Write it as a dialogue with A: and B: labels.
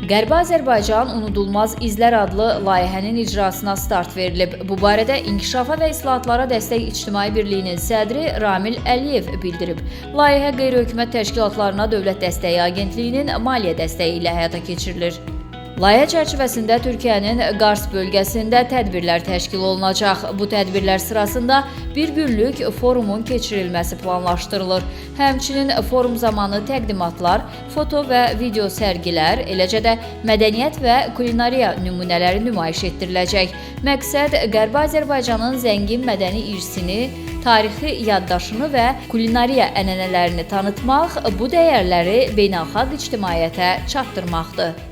A: Qərbi Azərbaycan Unudulmaz İzlər adlı layihənin icrasına start verilib. Bu barədə İnkişafa və İslahatlara Dəstək İctimai Birliyinin sədri Ramil Əliyev bildirib. Layihə qeyri-hökumət təşkilatlarına Dövlət Dəstəyi Agentliyinin maliyyə dəstəyi ilə həyata keçirilir. Layihə çərçivəsində Türkiyənin Qars bölgəsində tədbirlər təşkil olunacaq. Bu tədbirlər sırasında bir günlük forumun keçirilməsi planlaşdırılır. Həmçinin forum zamanı təqdimatlar, foto və video sərgilər, eləcə də mədəniyyət və kulinariya nümunələri nümayiş etdiriləcək. Məqsəd Qərbi Azərbaycanın zəngin mədəni irsini, tarixi yaddaşını və kulinariya ənənələrini tanıtmaq, bu dəyərləri beynəlxalq ictimaiyyətə çatdırmaqdır.